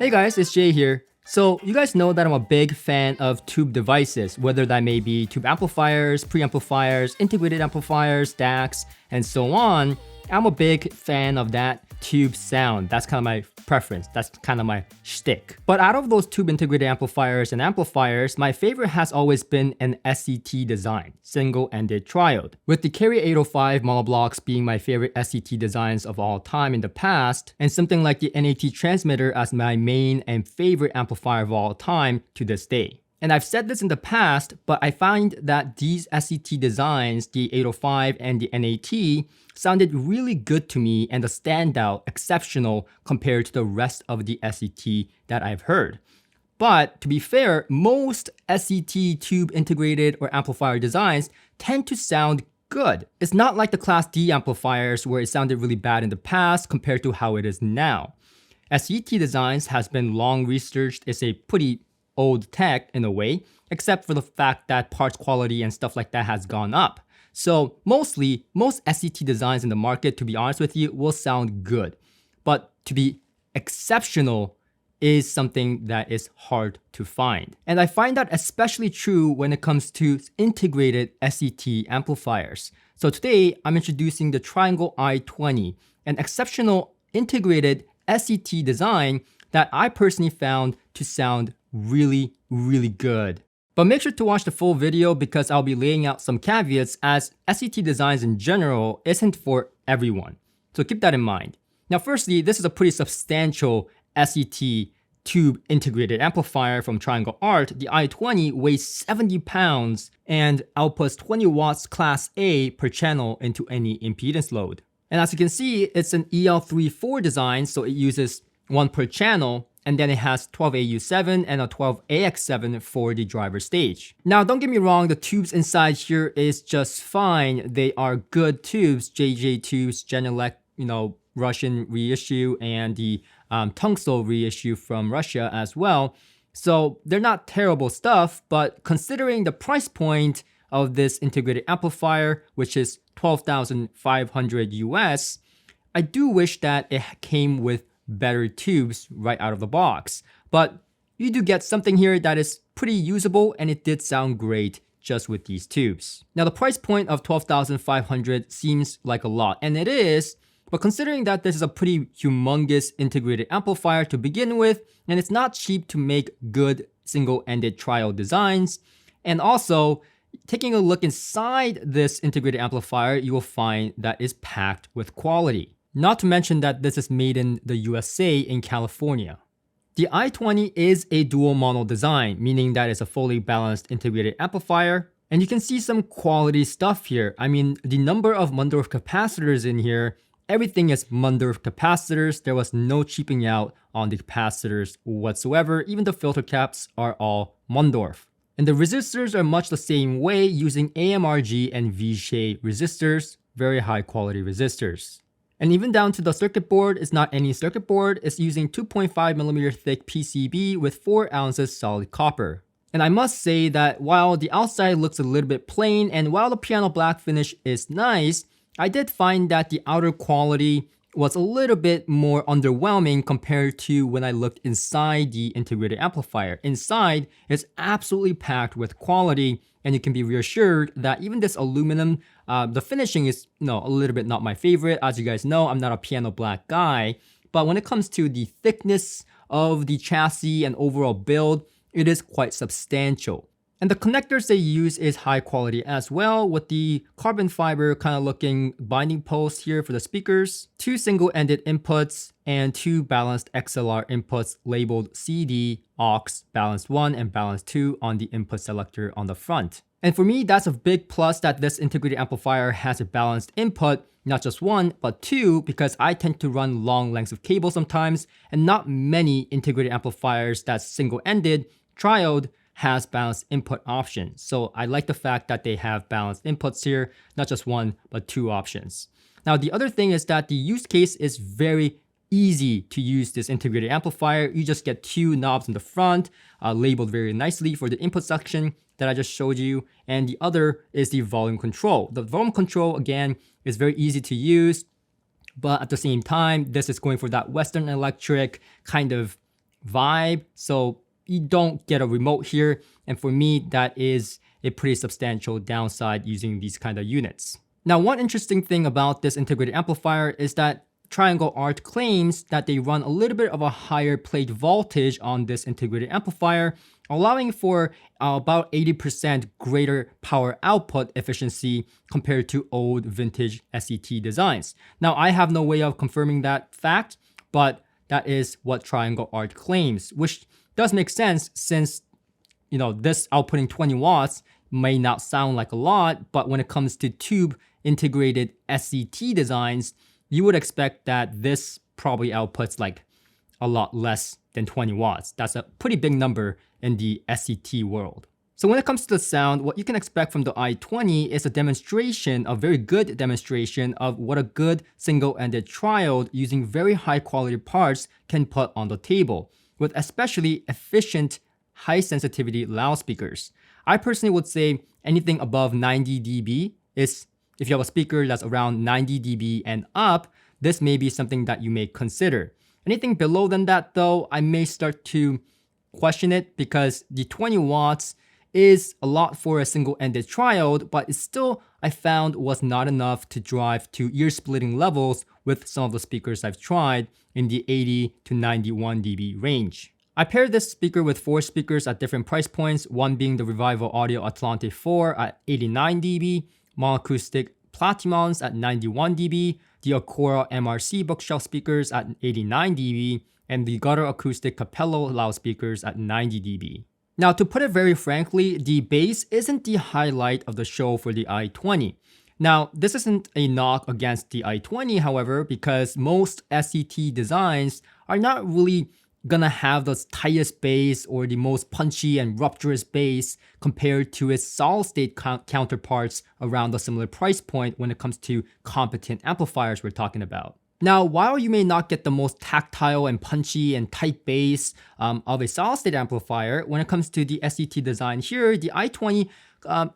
Hey guys, it's Jay here. So you guys know that I'm a big fan of tube devices, whether that may be tube amplifiers, preamplifiers, integrated amplifiers, DACs, and so on. I'm a big fan of that tube sound. That's kind of my preference. That's kind of my shtick. But out of those tube integrated amplifiers and amplifiers, my favorite has always been an SET design, single-ended triode. With the Carry 805 monoblocks being my favorite SET designs of all time in the past, and something like the NAT transmitter as my main and favorite amplifier of all time to this day. And I've said this in the past, but I find that these SET designs, the 805 and the NAT, sounded really good to me and a standout, exceptional compared to the rest of the SET that I've heard. But to be fair, most SET tube integrated or amplifier designs tend to sound good. It's not like the Class D amplifiers where it sounded really bad in the past compared to how it is now. SET designs has been long researched. It's a pretty old tech in a way, except for the fact that parts quality and stuff like that has gone up. So most SET designs in the market, to be honest with you, will sound good. But to be exceptional is something that is hard to find. And I find that especially true when it comes to integrated SET amplifiers. So today, I'm introducing the Triangle i20, an exceptional integrated SET design that I personally found to sound really, really good. But make sure to watch the full video because I'll be laying out some caveats as SET designs in general isn't for everyone. So keep that in mind. Now firstly, this is a pretty substantial SET tube integrated amplifier from Triangle Art. The i20 weighs 70 pounds and outputs 20 watts Class A per channel into any impedance load. And as you can see, it's an EL34 design, so it uses one per channel, and then it has 12AU7 and a 12AX7 for the driver stage. Now, don't get me wrong, the tubes inside here is just fine. They are good tubes, JJ tubes, Genelec, Russian reissue, and the Tungsol reissue from Russia as well. So they're not terrible stuff, but considering the price point of this integrated amplifier, which is $12,500 US, I do wish that it came with better tubes right out of the box. But you do get something here that is pretty usable, and it did sound great just with these tubes. Now the price point of $12,500 seems like a lot, and it is, but considering that this is a pretty humongous integrated amplifier to begin with, and it's not cheap to make good single-ended triode designs, and also taking a look inside this integrated amplifier, you will find that it's packed with quality. Not to mention that this is made in the USA in California. The i20 is a dual mono design, meaning that it's a fully balanced integrated amplifier. And you can see some quality stuff here. I mean, the number of Mundorf capacitors in here, everything is Mundorf capacitors. There was no cheaping out on the capacitors whatsoever. Even the filter caps are all Mundorf. And the resistors are much the same way, using AMRG and V-shaped resistors, very high quality resistors. And even down to the circuit board, it's not any circuit board, it's using 2.5mm thick PCB with 4 ounces solid copper. And I must say that while the outside looks a little bit plain and while the piano black finish is nice, I did find that the outer quality was a little bit more underwhelming compared to when I looked inside the integrated amplifier. Inside, it's absolutely packed with quality, and you can be reassured that even this aluminum, the finishing is a little bit not my favorite. As you guys know, I'm not a piano black guy, but when it comes to the thickness of the chassis and overall build, it is quite substantial. And the connectors they use is high quality as well, with the carbon fiber kind of looking binding posts here for the speakers, 2 single-ended inputs, and 2 balanced XLR inputs labeled CD, aux, balanced 1, and balanced 2 on the input selector on the front. And for me, that's a big plus that this integrated amplifier has a balanced input, not just 1, but 2, because I tend to run long lengths of cable sometimes, and not many integrated amplifiers that's single-ended, triode, has balanced input options. So I like the fact that they have balanced inputs here, not just 1, but 2 options. Now, the other thing is that the use case is very easy to use this integrated amplifier. You just get 2 knobs in the front, labeled very nicely for the input section that I just showed you. And the other is the volume control. The volume control, again, is very easy to use, but at the same time, this is going for that Western Electric kind of vibe. So you don't get a remote here. And for me, that is a pretty substantial downside using these kind of units. Now, one interesting thing about this integrated amplifier is that Triangle Art claims that they run a little bit of a higher plate voltage on this integrated amplifier, allowing for about 80% greater power output efficiency compared to old vintage SET designs. Now, I have no way of confirming that fact, but that is what Triangle Art claims, which does make sense since this outputting 20 watts may not sound like a lot, but when it comes to tube integrated SET designs, you would expect that this probably outputs like a lot less than 20 watts. That's a pretty big number in the SET world. So when it comes to the sound, what you can expect from the i20 is a very good demonstration of what a good single-ended triode using very high quality parts can put on the table, with especially efficient high sensitivity loudspeakers. I personally would say anything above 90 dB is, if you have a speaker that's around 90 dB and up, this may be something that you may consider. Anything below than that though, I may start to question it because the 20 watts is a lot for a single-ended triode, but it still, I found, was not enough to drive to ear-splitting levels with some of the speakers I've tried in the 80 to 91 dB range. I paired this speaker with 4 speakers at different price points, one being the Revival Audio Atlante 4 at 89 dB, monoacoustic Platimons at 91 dB, the Acora MRC bookshelf speakers at 89 dB, and the Gutter Acoustic Capello loudspeakers at 90 dB. Now, to put it very frankly, the bass isn't the highlight of the show for the i20. Now, this isn't a knock against the i20, however, because most SET designs are not really gonna have the tightest bass or the most punchy and rupturous bass compared to its solid-state counterparts around a similar price point when it comes to competent amplifiers we're talking about. Now, while you may not get the most tactile and punchy and tight bass of a solid-state amplifier, when it comes to the SET design here, the i20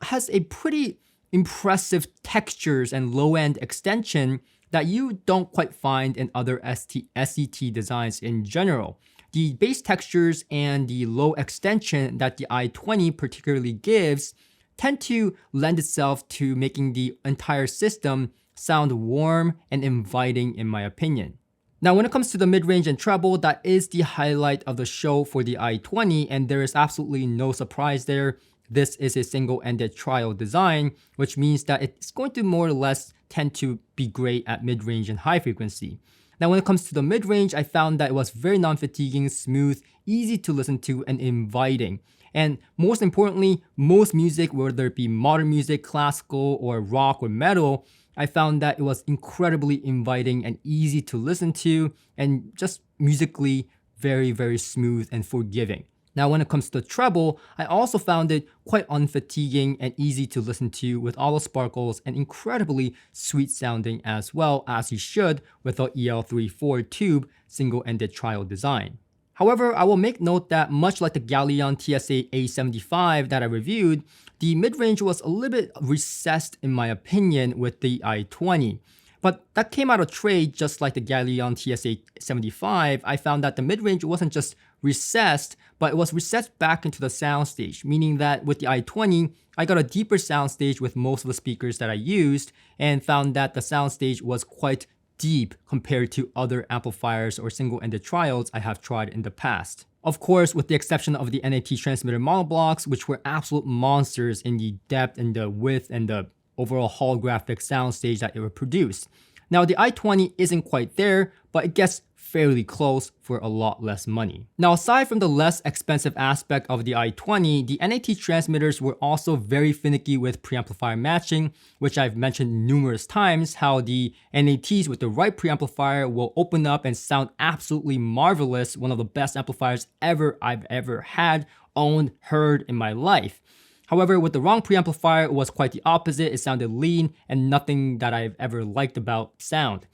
has a pretty impressive textures and low-end extension that you don't quite find in other SET designs in general. The bass textures and the low extension that the i20 particularly gives tend to lend itself to making the entire system sound warm and inviting in my opinion. Now, when it comes to the mid-range and treble, that is the highlight of the show for the i20, and there is absolutely no surprise there. This is a single-ended triode design, which means that it's going to more or less tend to be great at mid-range and high frequency. Now, when it comes to the mid-range, I found that it was very non-fatiguing, smooth, easy to listen to, and inviting. And most importantly, most music, whether it be modern music, classical, or rock or metal, I found that it was incredibly inviting and easy to listen to, and just musically very, very smooth and forgiving. Now, when it comes to treble, I also found it quite unfatiguing and easy to listen to with all the sparkles and incredibly sweet sounding as well, as you should with the EL34 tube single-ended triode design. However, I will make note that much like the Galleon TSA A75 that I reviewed, the mid-range was a little bit recessed in my opinion with the i20. But that came out of trade just like the Galleon TSA 75. I found that the mid-range wasn't just recessed, but it was recessed back into the soundstage, meaning that with the i20, I got a deeper soundstage with most of the speakers that I used and found that the soundstage was quite deep compared to other amplifiers or single-ended triodes I have tried in the past. Of course, with the exception of the NAT transmitter monoblocks, which were absolute monsters in the depth and the width and the overall holographic soundstage that it would produce. Now, the i20 isn't quite there, but it gets fairly close for a lot less money. Now, aside from the less expensive aspect of the i20, the NAT transmitters were also very finicky with preamplifier matching, which I've mentioned numerous times, how the NATs with the right preamplifier will open up and sound absolutely marvelous, one of the best amplifiers I've ever had, owned, heard in my life. However, with the wrong preamplifier, it was quite the opposite. It sounded lean and nothing that I've ever liked about sound,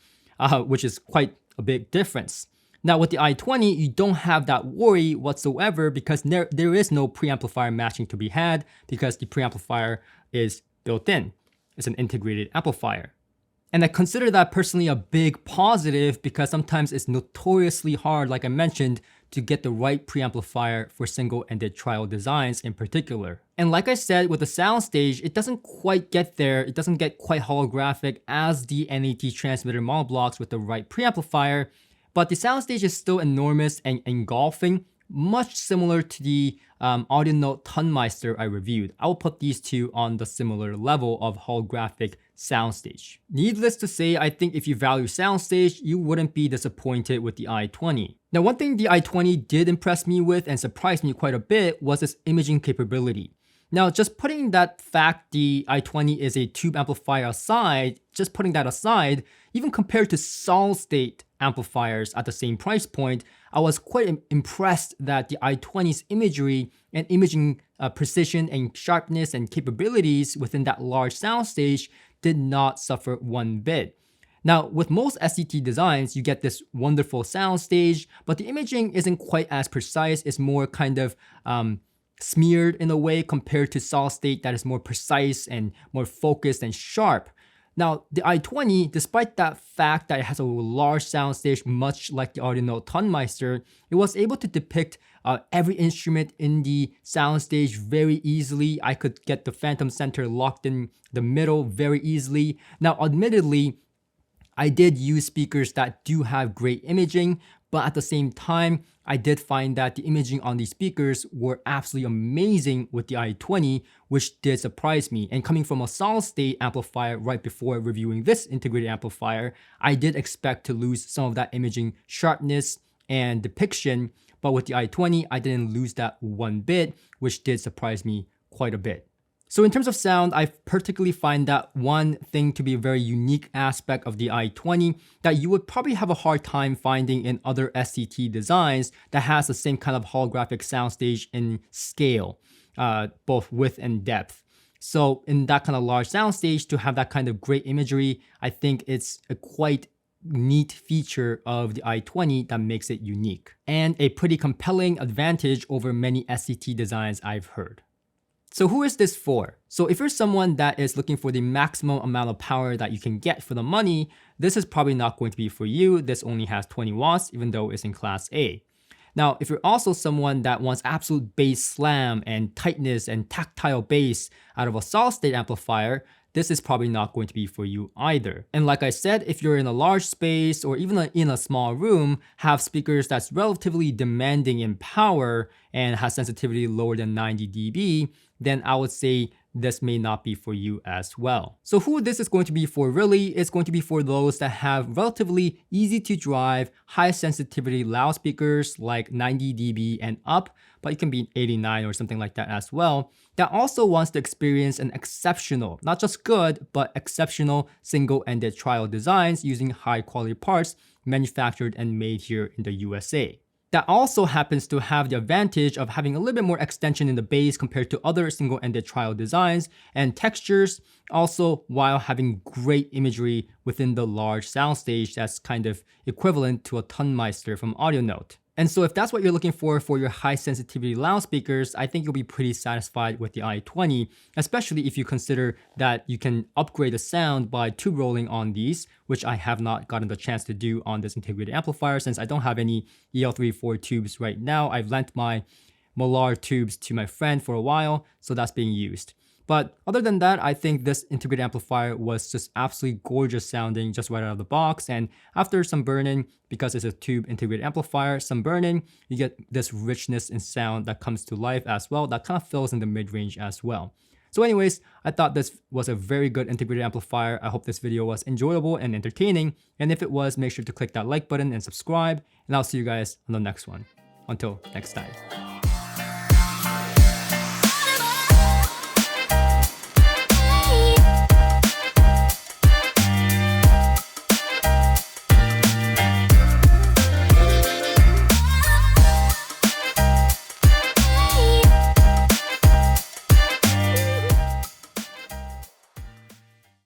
which is quite a big difference. Now, with the i20, you don't have that worry whatsoever because there is no preamplifier matching to be had because the preamplifier is built in. It's an integrated amplifier. And I consider that personally a big positive because sometimes it's notoriously hard, like I mentioned, to get the right preamplifier for single-ended trial designs in particular. And like I said, with the soundstage, it doesn't quite get there. It doesn't get quite holographic as the NAT transmitter monoblocks with the right preamplifier, but the soundstage is still enormous and engulfing, much similar to the Audionote Tonmeister I reviewed. I will put these two on the similar level of holographic soundstage. Needless to say, I think if you value soundstage, you wouldn't be disappointed with the i20. Now, one thing the i20 did impress me with and surprised me quite a bit was its imaging capability. Now, just putting that fact the i20 is a tube amplifier aside, just putting that aside, even compared to solid-state amplifiers at the same price point, I was quite impressed that the i20's imagery and imaging precision and sharpness and capabilities within that large soundstage did not suffer one bit. Now, with most SCT designs, you get this wonderful soundstage, but the imaging isn't quite as precise. It's more kind of smeared in a way compared to solid state that is more precise and more focused and sharp. Now, the i20, despite that fact that it has a large soundstage, much like the Audionote Tonmeister, it was able to depict every instrument in the soundstage very easily. I could get the phantom center locked in the middle very easily. Now, admittedly, I did use speakers that do have great imaging, but at the same time, I did find that the imaging on these speakers were absolutely amazing with the i20, which did surprise me. And coming from a solid-state amplifier right before reviewing this integrated amplifier, I did expect to lose some of that imaging sharpness and depiction, but with the i20, I didn't lose that one bit, which did surprise me quite a bit. So in terms of sound, I particularly find that one thing to be a very unique aspect of the i20 that you would probably have a hard time finding in other SCT designs that has the same kind of holographic soundstage in scale, both width and depth. So in that kind of large soundstage, to have that kind of great imagery, I think it's a quite neat feature of the i20 that makes it unique, and a pretty compelling advantage over many SCT designs I've heard. So who is this for? So if you're someone that is looking for the maximum amount of power that you can get for the money, this is probably not going to be for you. This only has 20 watts, even though it's in class A. Now, if you're also someone that wants absolute bass slam and tightness and tactile bass out of a solid state amplifier, this is probably not going to be for you either. And like I said, if you're in a large space or even in a small room, have speakers that's relatively demanding in power and has sensitivity lower than 90 dB, then I would say this may not be for you as well. So who this is going to be for really, it's going to be for those that have relatively easy to drive, high sensitivity loudspeakers like 90 dB and up, but it can be 89 or something like that as well, that also wants to experience an exceptional, not just good, but exceptional single-ended trial designs using high quality parts manufactured and made here in the USA. That also happens to have the advantage of having a little bit more extension in the bass compared to other single-ended trial designs and textures, also while having great imagery within the large soundstage that's kind of equivalent to a Tonmeister from Audionote. And so if that's what you're looking for your high sensitivity loudspeakers, I think you'll be pretty satisfied with the i20, especially if you consider that you can upgrade the sound by tube rolling on these, which I have not gotten the chance to do on this integrated amplifier since I don't have any EL34 tubes right now. I've lent my Molar tubes to my friend for a while, so that's being used. But other than that, I think this integrated amplifier was just absolutely gorgeous sounding just right out of the box. And after some burn-in, because it's a tube integrated amplifier, some burn-in, you get this richness in sound that comes to life as well, that kind of fills in the mid-range as well. So anyways, I thought this was a very good integrated amplifier. I hope this video was enjoyable and entertaining. And if it was, make sure to click that like button and subscribe. And I'll see you guys on the next one. Until next time.